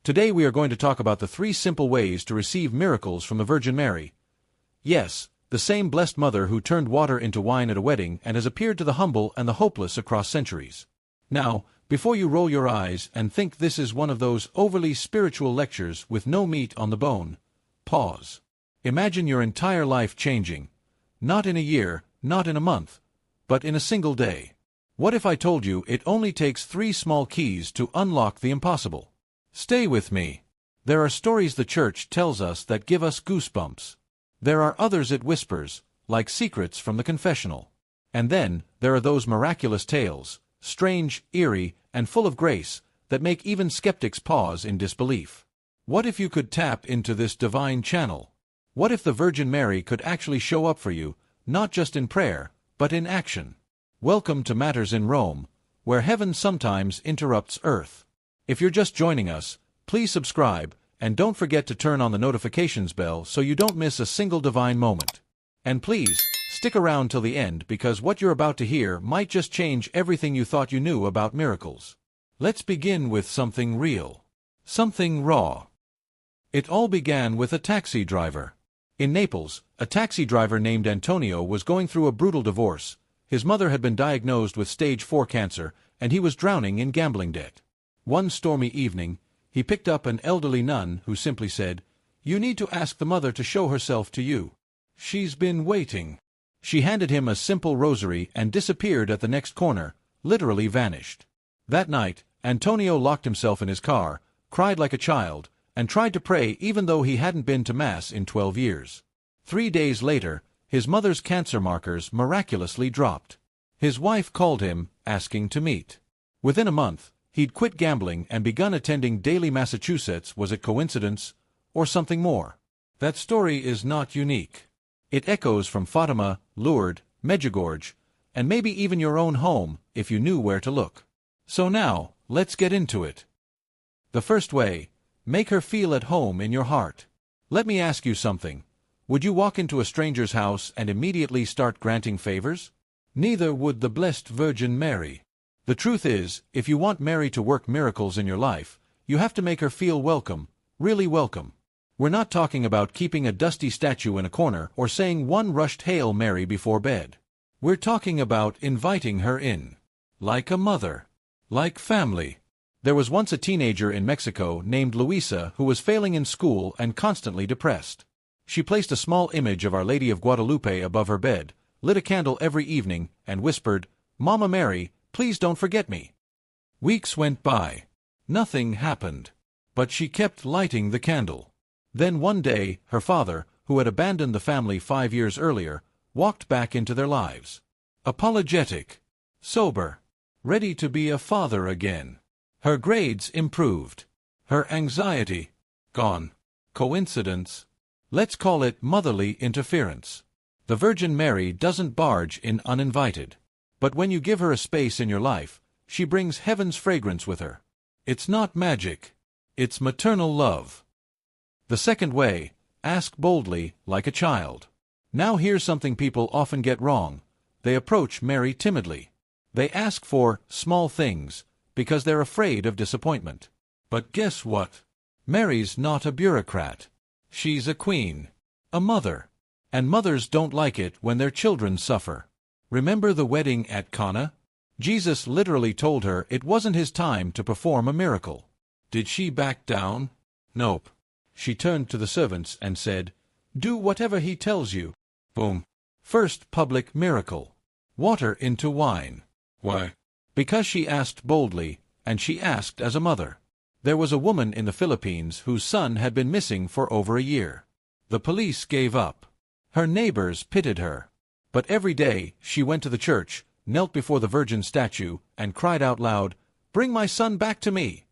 Today we are going to talk about the 3 simple ways to receive miracles from the Virgin Mary. Yes, the same blessed mother who turned water into wine at a wedding and has appeared to the humble and the hopeless across centuries. Now, before you roll your eyes and think this is one of those overly spiritual lectures with no meat on the bone, pause. Imagine your entire life changing. Not in a year, not in a month, but in a single day. What if I told you it only takes 3 small keys to unlock the impossible? Stay with me. There are stories the Church tells us that give us goosebumps. There are others it whispers, like secrets from the confessional. And then, there are those miraculous tales, strange, eerie, and full of grace, that make even skeptics pause in disbelief. What if you could tap into this divine channel? What if the Virgin Mary could actually show up for you, not just in prayer, but in action? Welcome to Matters in Rome, where heaven sometimes interrupts earth. If you're just joining us, please subscribe, and don't forget to turn on the notifications bell so you don't miss a single divine moment. And please, stick around till the end because what you're about to hear might just change everything you thought you knew about miracles. Let's begin with something real. Something raw. It all began with a taxi driver. In Naples, a taxi driver named Antonio was going through a brutal divorce. His mother had been diagnosed with stage 4 cancer, and he was drowning in gambling debt. One stormy evening, he picked up an elderly nun who simply said, "You need to ask the mother to show herself to you. She's been waiting." She handed him a simple rosary and disappeared at the next corner, literally vanished. That night, Antonio locked himself in his car, cried like a child, and tried to pray even though he hadn't been to Mass in 12 years. 3 days later, his mother's cancer markers miraculously dropped. His wife called him, asking to meet. Within a month, he'd quit gambling and begun attending daily Massachusetts. Was it coincidence, or something more? That story is not unique. It echoes from Fatima, Lourdes, Medjugorje, and maybe even your own home, if you knew where to look. So now, let's get into it. The first way, make her feel at home in your heart. Let me ask you something. Would you walk into a stranger's house and immediately start granting favors? Neither would the Blessed Virgin Mary. The truth is, if you want Mary to work miracles in your life, you have to make her feel welcome, really welcome. We're not talking about keeping a dusty statue in a corner or saying one rushed Hail Mary before bed. We're talking about inviting her in. Like a mother. Like family. There was once a teenager in Mexico named Luisa who was failing in school and constantly depressed. She placed a small image of Our Lady of Guadalupe above her bed, lit a candle every evening, and whispered, "Mama Mary, please don't forget me." Weeks went by. Nothing happened. But she kept lighting the candle. Then one day, her father, who had abandoned the family 5 years earlier, walked back into their lives. Apologetic. Sober. Ready to be a father again. Her grades improved. Her anxiety gone. Coincidence? Let's call it motherly interference. The Virgin Mary doesn't barge in uninvited. But when you give her a space in your life, she brings heaven's fragrance with her. It's not magic. It's maternal love. The second way, ask boldly, like a child. Now here's something people often get wrong. They approach Mary timidly. They ask for small things, because they're afraid of disappointment. But guess what? Mary's not a bureaucrat. She's a queen. A mother. And mothers don't like it when their children suffer. Remember the wedding at Cana? Jesus literally told her it wasn't his time to perform a miracle. Did she back down? Nope. She turned to the servants and said, "Do whatever he tells you." Boom. First public miracle. Water into wine. Why? Because she asked boldly, and she asked as a mother. There was a woman in the Philippines whose son had been missing for over a year. The police gave up. Her neighbors pitied her. But every day, she went to the church, knelt before the Virgin statue, and cried out loud, "Bring my son back to me."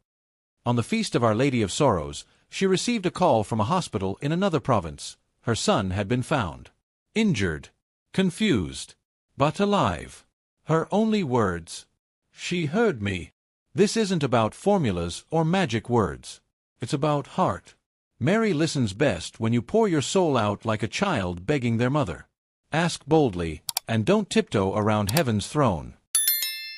On the feast of Our Lady of Sorrows, she received a call from a hospital in another province. Her son had been found. Injured. Confused. But alive. Her only words. "She heard me." This isn't about formulas or magic words. It's about heart. Mary listens best when you pour your soul out like a child begging their mother. Ask boldly, and don't tiptoe around heaven's throne.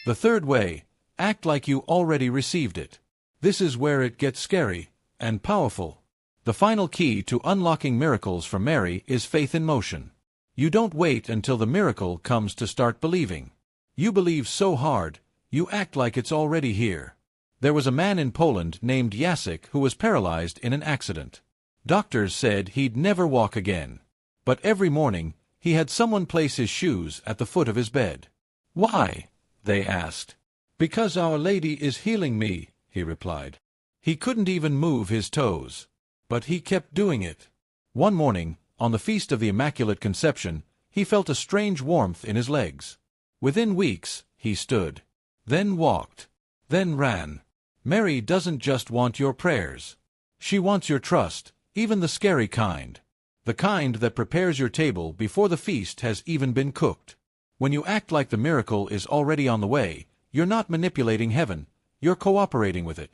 The third way, act like you already received it. This is where it gets scary, and powerful. The final key to unlocking miracles from Mary is faith in motion. You don't wait until the miracle comes to start believing. You believe so hard, you act like it's already here. There was a man in Poland named Jacek who was paralyzed in an accident. Doctors said he'd never walk again. But every morning, he had someone place his shoes at the foot of his bed. "Why?" they asked. "Because Our Lady is healing me," he replied. He couldn't even move his toes. But he kept doing it. One morning, on the Feast of the Immaculate Conception, he felt a strange warmth in his legs. Within weeks, he stood, then walked, then ran. Mary doesn't just want your prayers. She wants your trust, even the scary kind. The kind that prepares your table before the feast has even been cooked. When you act like the miracle is already on the way, you're not manipulating heaven, you're cooperating with it.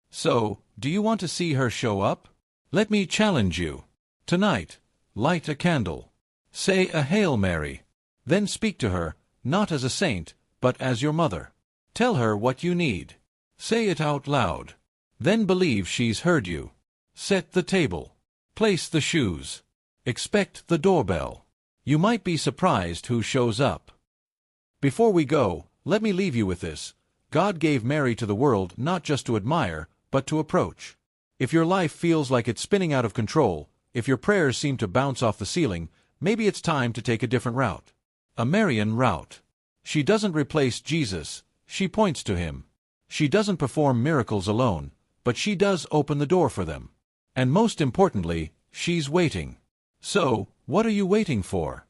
So, do you want to see her show up? Let me challenge you. Tonight, light a candle. Say a Hail Mary. Then speak to her, not as a saint, but as your mother. Tell her what you need. Say it out loud. Then believe she's heard you. Set the table. Place the shoes. Expect the doorbell. You might be surprised who shows up. Before we go, let me leave you with this. God gave Mary to the world not just to admire, but to approach. If your life feels like it's spinning out of control, if your prayers seem to bounce off the ceiling, maybe it's time to take a different route. A Marian route. She doesn't replace Jesus, she points to him. She doesn't perform miracles alone, but she does open the door for them. And most importantly, she's waiting. So, what are you waiting for?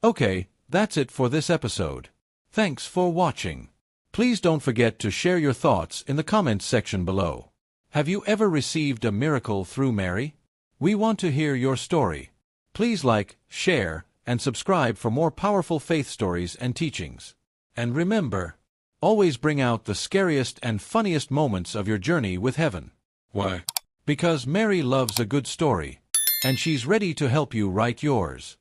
Okay, that's it for this episode. Thanks for watching. Please don't forget to share your thoughts in the comments section below. Have you ever received a miracle through Mary? We want to hear your story. Please like, share, and subscribe for more powerful faith stories and teachings. And remember, always bring out the scariest and funniest moments of your journey with heaven. Why? Because Mary loves a good story, and she's ready to help you write yours.